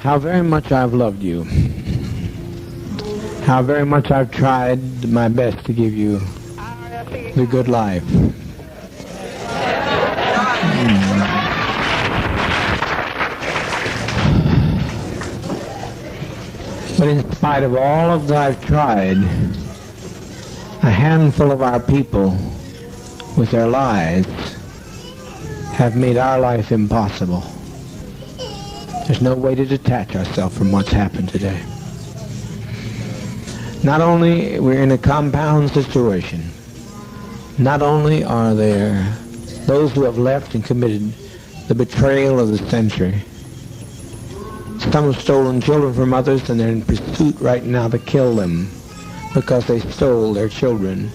how very much I've loved you, how very much I've tried my best to give you the good life. But in spite of all of that I've tried, a handful of our people with their lies have made our life impossible. There's no way to detach ourselves from what's happened today. Not only we're in a compound situation, not only are there those who have left and committed the betrayal of the century. Some have stolen children from others, and they're in pursuit right now to kill them because they stole their children.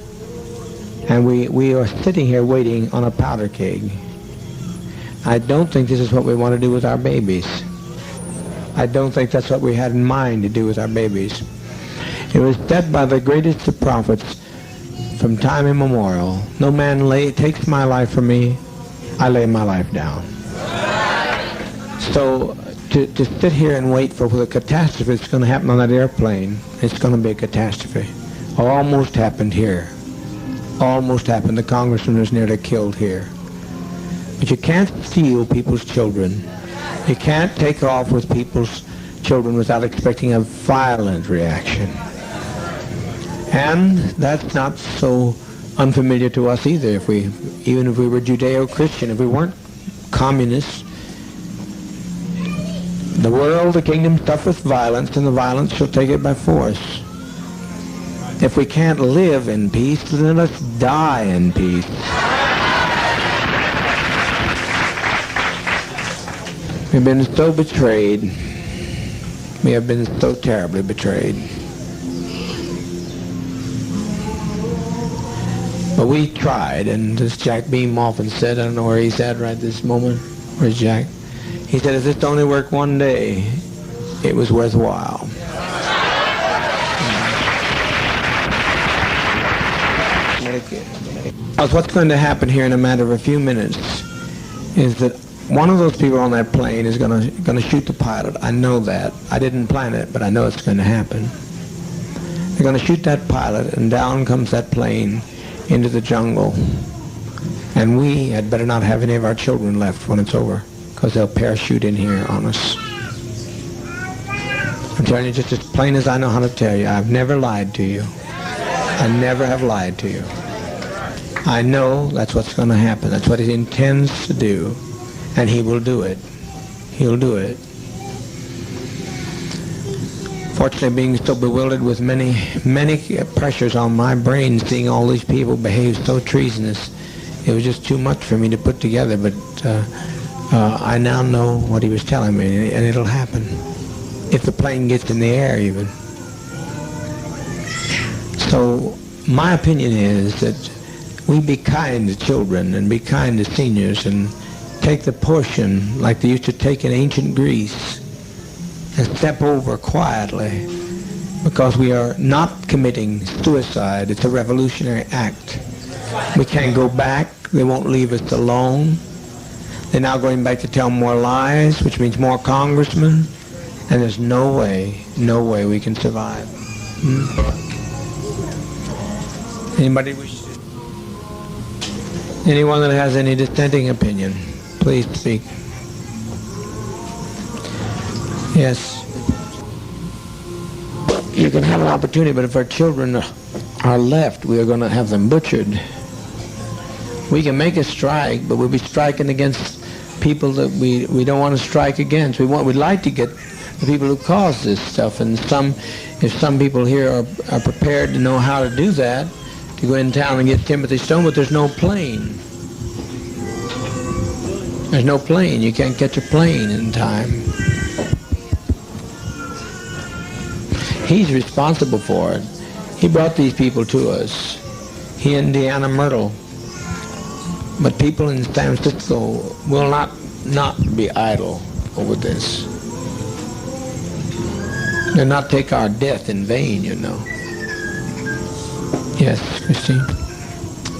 And we are sitting here waiting on a powder keg. I don't think this is what we want to do with our babies. I don't think that's what we had in mind to do with our babies. It was said by the greatest of prophets from time immemorial, no man takes my life from me, I lay my life down. So to sit here and wait for the catastrophe that's going to happen on that airplane, it's going to be a catastrophe. Almost happened here. Almost happened. The congressman was nearly killed here. But you can't steal people's children. You can't take off with people's children without expecting a violent reaction. And that's not so unfamiliar to us either. Even if we were Judeo-Christian, if we weren't communists, the world, the kingdom suffereth violence, and the violence shall take it by force. If we can't live in peace, then let's die in peace. We've been so betrayed. We have been so terribly betrayed. But we tried, and as Jack Beam often said, I don't know where he's at right this moment. Where's Jack? He said, if this only worked one day, it was worthwhile. What's going to happen here in a matter of a few minutes is that one of those people on that plane is going to shoot the pilot. I know that. I didn't plan it, but I know it's going to happen. They're going to shoot that pilot, and down comes that plane into the jungle. And we had better not have any of our children left when it's over, because they'll parachute in here on us. I'm telling you just as plain as I know how to tell you, I've never lied to you. I never have lied to you. I know that's what's going to happen. That's what he intends to do. And he will do it. He'll do it. Fortunately, being so bewildered with many pressures on my brain, seeing all these people behave so treasonous, it was just too much for me to put together. But I now know what he was telling me, and it'll happen. If the plane gets in the air, even. So my opinion is that we be kind to children and be kind to seniors and take the portion like they used to take in ancient Greece and step over quietly, because we are not committing suicide. It's a revolutionary act. We can't go back. They won't leave us alone. They're now going back to tell more lies, which means more congressmen, and there's no way we can survive. Anybody wish to? Anyone that has any dissenting opinion, please speak. Yes. You can have an opportunity, but if our children are left, we are going to have them butchered. We can make a strike, but we'll be striking against people that we don't want to strike against. We'd like to get the people who caused this stuff, and if some people here are prepared to know how to do that, to go in town and get Timothy Stone, but there's no plane. There's no plane. You can't catch a plane in time. He's responsible for it. He brought these people to us. He and Deanna Myrtle. But people in San Francisco will not be idle over this. They'll not take our death in vain, you know. Yes, Christine?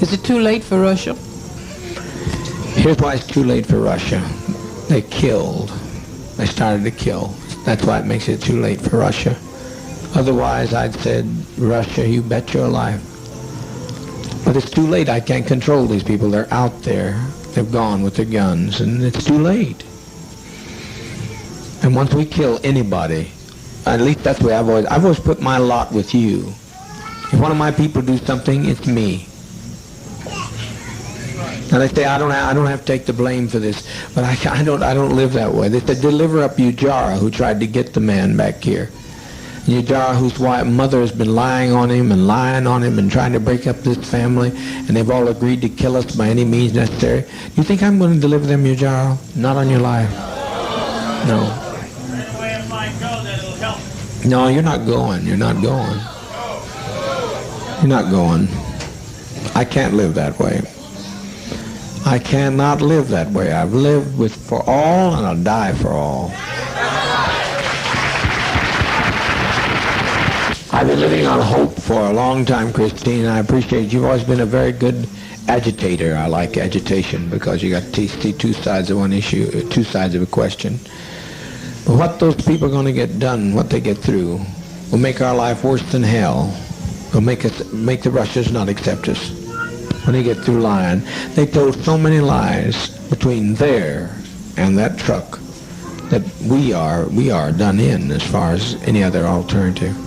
Is it too late for Russia? Here's why it's too late for Russia. They killed. They started to kill. It's That's why it makes it too late for Russia. Otherwise, I'd said, Russia, you bet your life. But it's too late. I can't control these people. They're out there. They've gone with their guns, and it's too late. And once we kill anybody, at least that's the way I've always put my lot with you. If one of my people do something, it's me. And they say I don't have to take the blame for this, but I don't live that way. They said deliver up Ujara, who tried to get the man back here. Ujara, whose mother has been lying on him and trying to break up this family, and they've all agreed to kill us by any means necessary. You think I'm going to deliver them, Ujara? Not on your life. No. No, you're not going. You're not going. You're not going. I can't live that way. I cannot live that way. I've lived for all, and I'll die for all. I've been living on hope for a long time, Christine. I appreciate it. You've always been a very good agitator. I like agitation because you got to see two sides of one issue, two sides of a question. But what those people are going to get done, what they get through, will make our life worse than hell. Will make the Russians not accept us when they get through lying. They told so many lies between there and that truck that we are done in as far as any other alternative.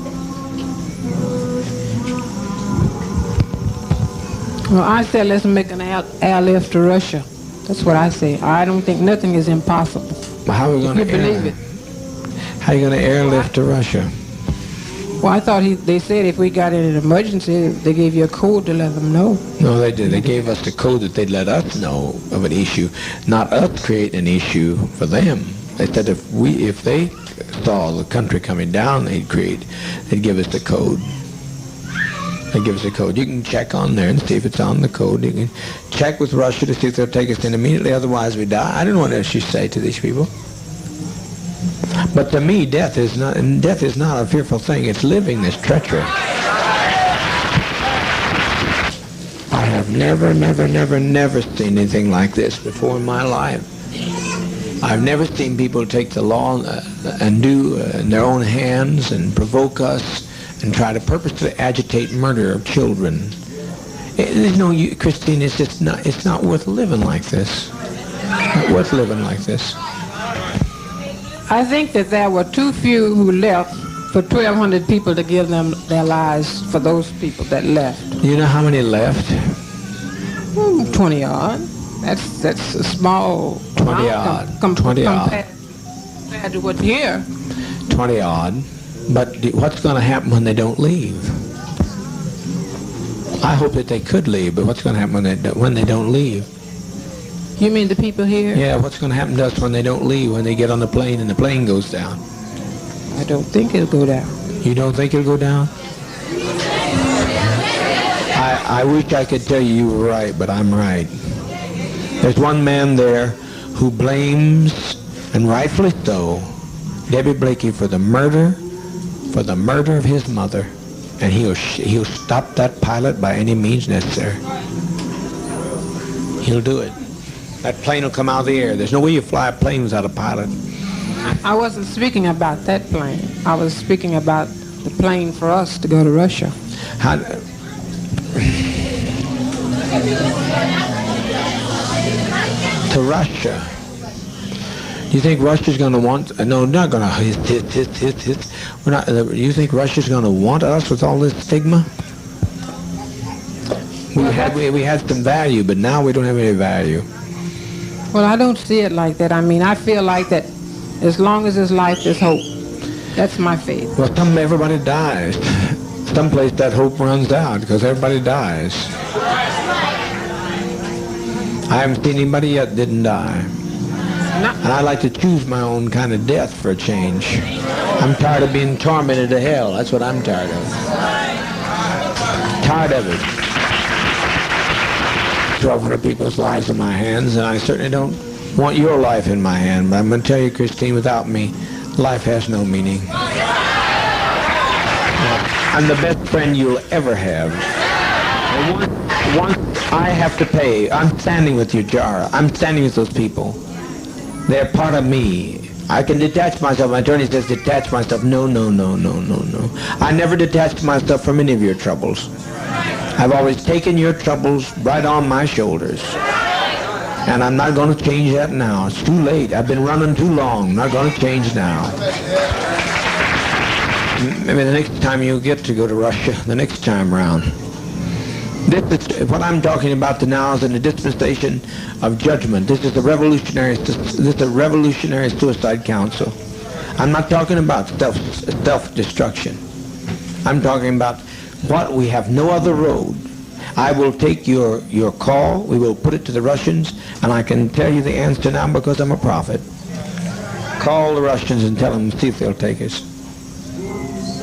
Well, I said let's make an airlift to Russia. That's what I say. I don't think nothing is impossible. But how are we going to believe it? How are you going to airlift to Russia? Well, I thought they said if we got in an emergency, they gave you a code to let them know. No, they did. They gave us the code that they'd let us know of an issue, not us create an issue for them. They said if they saw the country coming down, they'd give us the code. They give us a code. You can check on there and see if it's on the code. You can check with Russia to see if they'll take us in immediately. Otherwise, we die. I don't know what else you say to these people. But to me, death is not a fearful thing. It's living this treachery. I have never seen anything like this before in my life. I've never seen people take the law and do in their own hands and provoke us and try to purposely agitate murder of children. There's no, Christine, it's not worth living like this. Not worth living like this. I think that there were too few who left for 1,200 people to give them their lives for those people that left. You know how many left? 20 odd. That's a small 20 odd. Compared to what's here. 20 odd. But what's going to happen when they don't leave? I hope that they could leave, but what's going to happen when they don't leave? You mean the people here? Yeah, what's going to happen to us when they don't leave, when they get on the plane and the plane goes down? I don't think it'll go down. You don't think it'll go down? I wish I could tell you were right, but I'm right. There's one man there who blames, and rightfully so, Debbie Blakey for the murder of his mother, and he'll stop that pilot by any means necessary. He'll do it. That plane will come out of the air. There's no way you fly a plane without a pilot. I wasn't speaking about that plane. I was speaking about the plane for us to go to Russia. To Russia. You think Russia's going to want? No, not going to. We're not. You think Russia's going to want us with all this stigma? We had some value, but now we don't have any value. Well, I don't see it like that. I mean, I feel like that as long as there's life, there's hope. That's my faith. Well, everybody dies. Someplace that hope runs out because everybody dies. I haven't seen anybody yet that didn't die. And I like to choose my own kind of death for a change. I'm tired of being tormented to hell. That's what I'm tired of. Tired of it. 1,200 people's lives in my hands, and I certainly don't want your life in my hand. But I'm going to tell you, Christine, without me, life has no meaning. I'm the best friend you'll ever have. And once I have to pay, I'm standing with you, Jara. I'm standing with those people. They're part of me. I can detach myself. My attorney says detach myself. No, no, no, no, no, no. I never detached myself from any of your troubles. I've always taken your troubles right on my shoulders. And I'm not going to change that now. It's too late. I've been running too long. I'm not going to change now. Maybe the next time you get to go to Russia, the next time around. This is what I'm talking about now is in the dispensation of judgment. This is a revolutionary suicide council. I'm not talking about self-destruction. I'm talking about what we have no other road. I will take your call. We will put it to the Russians, and I can tell you the answer now because I'm a prophet. Call the Russians and tell them, see if they'll take us.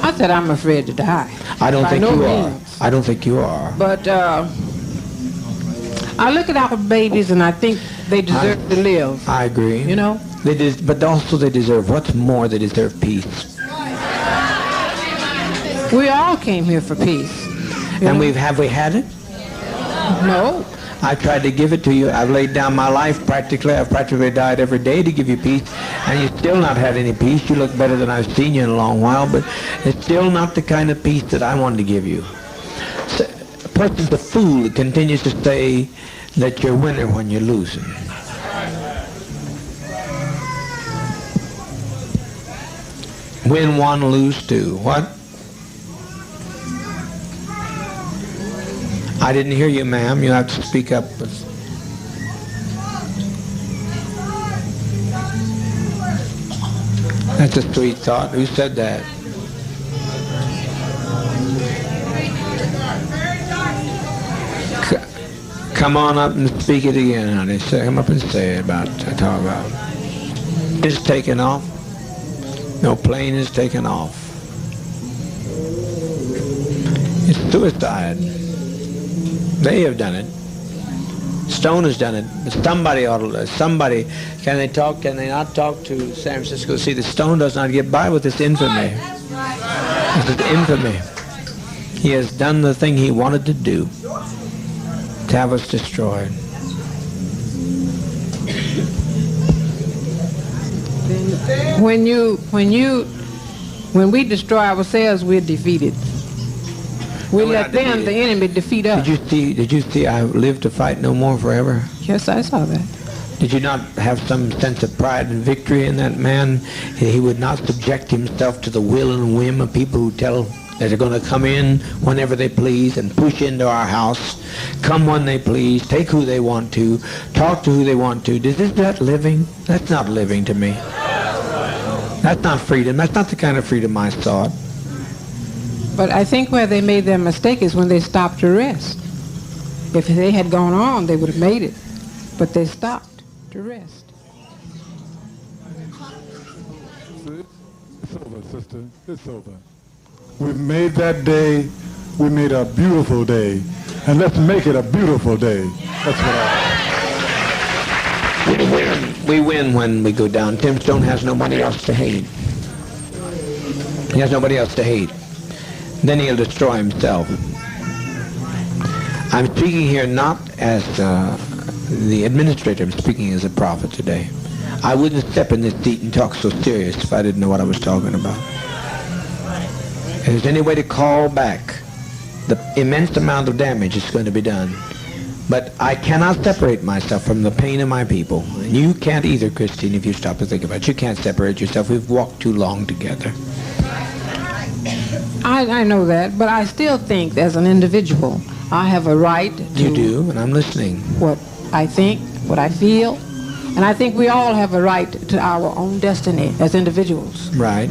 I said I'm afraid to die. I don't think you are. means. I don't think you are. But I look at our babies and I think they deserve to live. I agree. You know? But also they deserve, what's more, they deserve peace. We all came here for peace. And have we had it? No. I tried to give it to you. I've laid down my life practically. I've practically died every day to give you peace. And you've still not had any peace. You look better than I've seen you in a long while, but it's still not the kind of peace that I wanted to give you. So, a person's a fool that continues to say that you're a winner when you're losing. Win one, lose two. What? I didn't hear you, ma'am. You have to speak up. That's a sweet thought. Who said that? Come on up and speak it again, honey. Come up and say it talk about. It's taken off. No plane is taken off. It's suicide. They have done it. Stone has done it. But somebody can they not talk to San Francisco? See, the Stone does not get by with this infamy. This is infamy. He has done the thing he wanted to do, to have us destroyed. When we destroy ourselves, we're defeated. We let the enemy defeat us. Did you see I live to fight no more forever? Yes, I saw that. Did you not have some sense of pride and victory in that man? He would not subject himself to the will and whim of people who tell that they're going to come in whenever they please and push into our house, come when they please, take who they want to, talk to who they want to. Is that living? That's not living to me. That's not freedom. That's not the kind of freedom I sought. But I think where they made their mistake is when they stopped to rest. If they had gone on, they would have made it. But they stopped to rest. It's over, sister. It's over. We've made that day, we made a beautiful day. And let's make it a beautiful day. That's what We win when we go down. Tim Stone has nobody else to hate. He has nobody else to hate. Then he'll destroy himself. I'm speaking here not as the administrator. I'm speaking as a prophet today. I wouldn't step in this seat and talk so serious if I didn't know what I was talking about. If there's any way to call back the immense amount of damage that's going to be done. But I cannot separate myself from the pain of my people. And you can't either, Christine, if you stop to think about it. You can't separate yourself. We've walked too long together. I know that, but I still think as an individual, I have a right to... You do, and I'm listening. What I think, what I feel, and I think we all have a right to our own destiny as individuals. Right.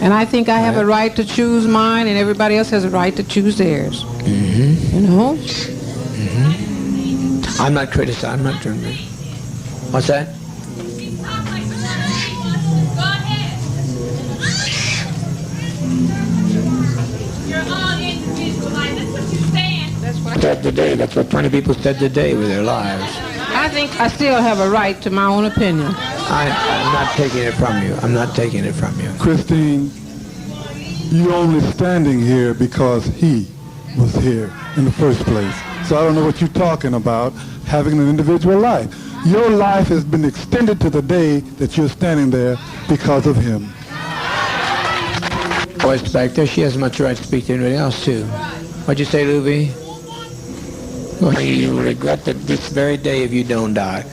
And I think I have a right to choose mine, and everybody else has a right to choose theirs. Mm-hmm. You know? Mm-hmm. I'm not criticizing. I'm not doing this. What's that? Said today. That's what 20 people said today with their lives. I think I still have a right to my own opinion. I'm not taking it from you. I'm not taking it from you. Christine, you're only standing here because he was here in the first place. So I don't know what you're talking about, having an individual life. Your life has been extended to the day that you're standing there because of him. Voice back there, she has much right to speak to anybody else, too. What'd you say, Luby? Well, you'll regret it this very day if you don't die.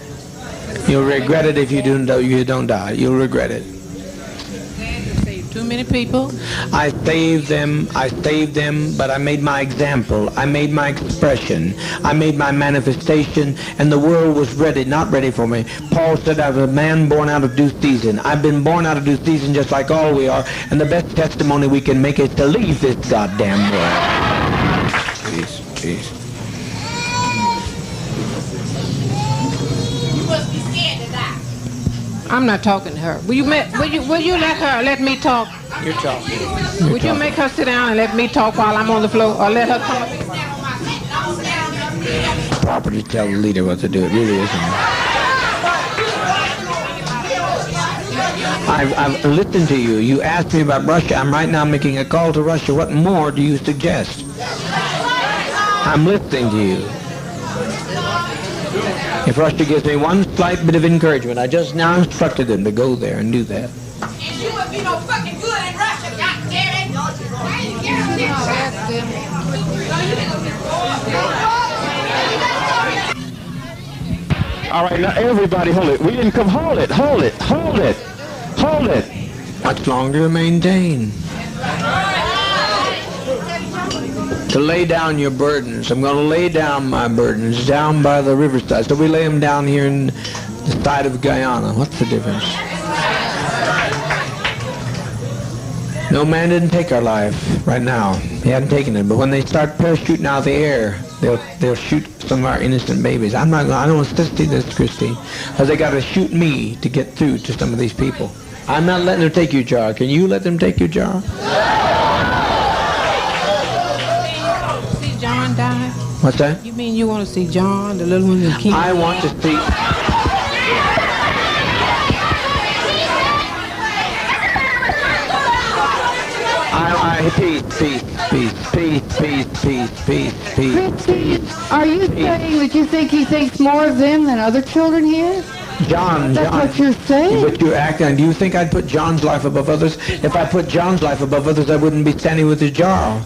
You'll regret it if you don't die. You'll regret it. Too many people. I saved them, but I made my example. I made my expression. I made my manifestation, and the world was not ready for me. Paul said, I was a man born out of due season. I've been born out of due season just like all we are, and the best testimony we can make is to leave this goddamn world. Jeez. I'm not talking to her. Will you let me talk? You're talking. Would you make her sit down and let me talk while I'm on the floor, or let her come up? Proper to tell the leader what to do. It really isn't. I've listened to you. You asked me about Russia. I'm right now making a call to Russia. What more do you suggest? I'm listening to you. If Russia gives me one slight bit of encouragement, I just now instructed them to go there and do that. And you would be no fucking good in Russia, goddammit! All right, now everybody hold it. We didn't come, hold it. Much longer to maintain. To lay down your burdens. I'm going to lay down my burdens down by the riverside. So we lay them down here in the side of Guyana. What's the difference? No man didn't take our life right now. He hadn't taken it. But when they start parachuting out of the air, they'll shoot some of our innocent babies. I don't want to see this, Christine, because they got to shoot me to get through to some of these people. I'm not letting them take your jar. Can you let them take your jar? Die? What's that? You mean you want to see John, the little one, and King? I want to see. Peace. Christine, are you saying that you think he thinks more of them than other children here? John. That's what you're saying. But you're acting. Do you think I'd put John's life above others? If I put John's life above others, I wouldn't be standing with his jar.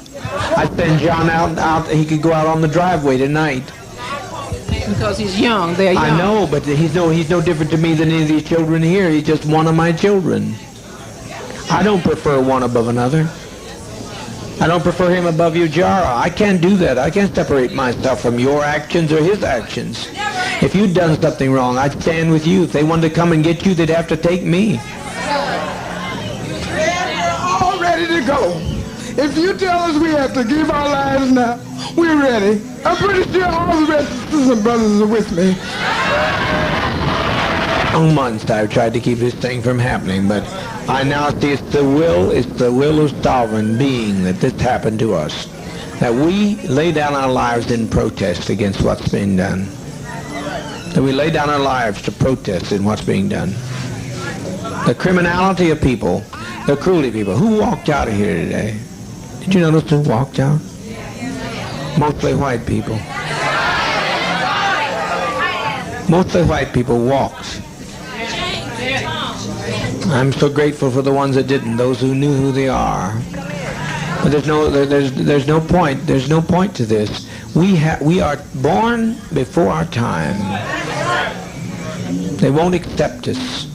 I'd send John out. He could go out on the driveway tonight. Because he's young. They're young. I know, but he's no different to me than any of these children here. He's just one of my children. I don't prefer one above another. I don't prefer him above your jar. I can't do that. I can't separate myself from your actions or his actions. If you'd done something wrong, I'd stand with you. If they wanted to come and get you, they'd have to take me. We're all ready to go. If you tell us we have to give our lives now, we're ready. I'm pretty sure all the rest of the sisters and brothers are with me. For months I've tried to keep this thing from happening, but I now see it's the will of sovereign being that this happened to us. That we lay down our lives in protest against what's being done. That we lay down our lives to protest in what's being done. The criminality of people, the cruelty of people. Who walked out of here today? Did you notice who walked out? Mostly white people. Mostly white people walked. I'm so grateful for the ones that didn't, those who knew who they are. But there's no point. There's no point to this. We are born before our time. They won't accept us.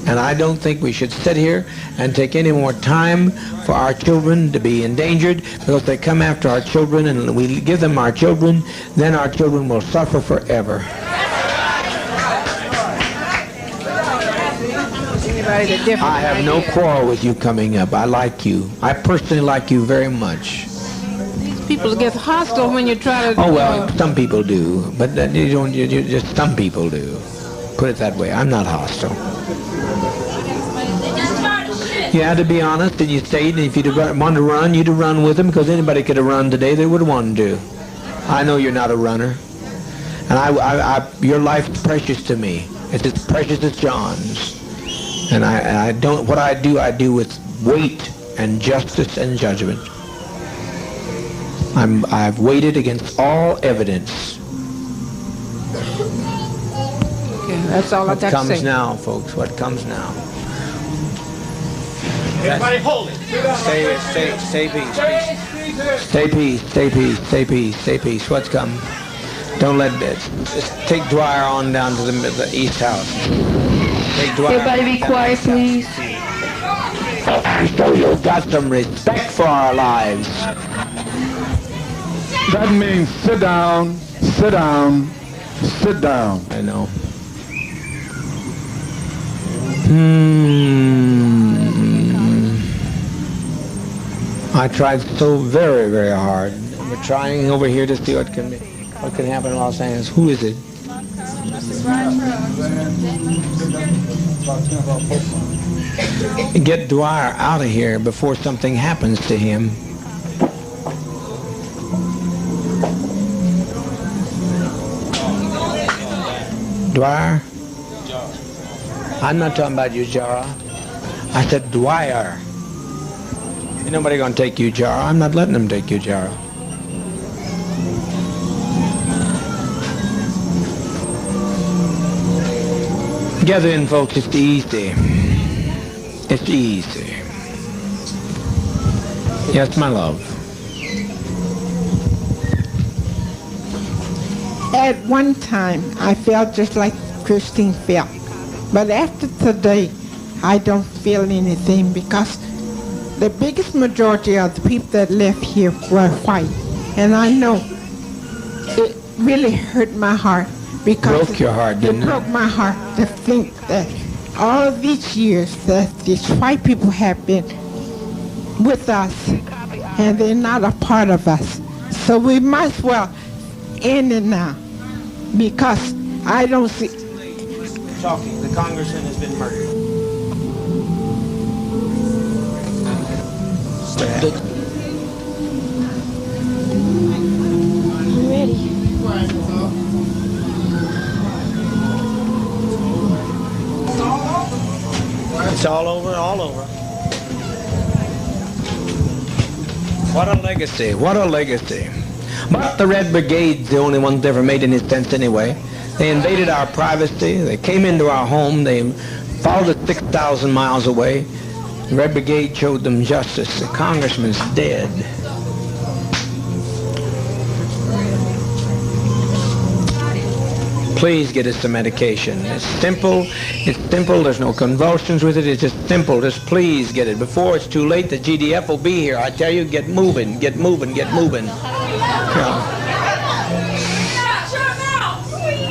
And I don't think we should sit here and take any more time for our children to be endangered, because they come after our children and we give them our children, then our children will suffer forever. I have no quarrel with you coming up. I like you. I personally like you very much. People get hostile when you try to... Oh, well, some people do. But just some people do. Put it that way. I'm not hostile. You had to be honest, and you stayed, and if you'd wanted to run, you'd have run with them, because anybody could have run today. They would have wanted to. I know you're not a runner. And your life's precious to me. It's as precious as John's. And I don't, what I do with weight and justice and judgment. I've weighted against all evidence. Okay. That's all I What got to comes say. now, folks? What comes now? Everybody hold it. Stay peace. Stay peace. Stay peace. Stay peace. Stay peace. What's come? Don't let it. Just take Dwyer on down to the east house. Take Dwyer. Everybody be quiet, please. So you've got some respect for our lives. That means sit down, sit down, sit down. I know. I tried so very, very hard. We're trying over here to see what can happen in Los Angeles. Who is it? Get Dwyer out of here before something happens to him. Dwyer? I'm not talking about you, Jara. I said Dwyer. Ain't nobody gonna take you, Jara. I'm not letting them take you, Jara. Gather in, folks. It's easy. It's easy. Yes, my love. At one time, I felt just like Christine felt. But after today, I don't feel anything because the biggest majority of the people that left here were white. And I know it really hurt my heart because Broke your heart, didn't it? broke my heart to think that all of these years that these white people have been with us and they're not a part of us. So we might as well end it now because I don't see. Talking. The congressman has been murdered. It's all over, all over. What a legacy, what a legacy. But the Red Brigade's the only ones that ever made any sense anyway. They invaded our privacy, they came into our home, they followed us 6,000 miles away. The Red Brigade showed them justice. The congressman's dead. Please get us some medication. It's simple, there's no convulsions with it, it's just simple, just please get it. Before it's too late, the GDF will be here. I tell you, get moving, get moving, get moving. Yeah.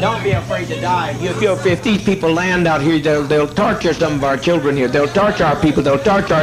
Don't be afraid to die. If these people land out here, they'll torture some of our children here. They'll torture our people, they'll torture our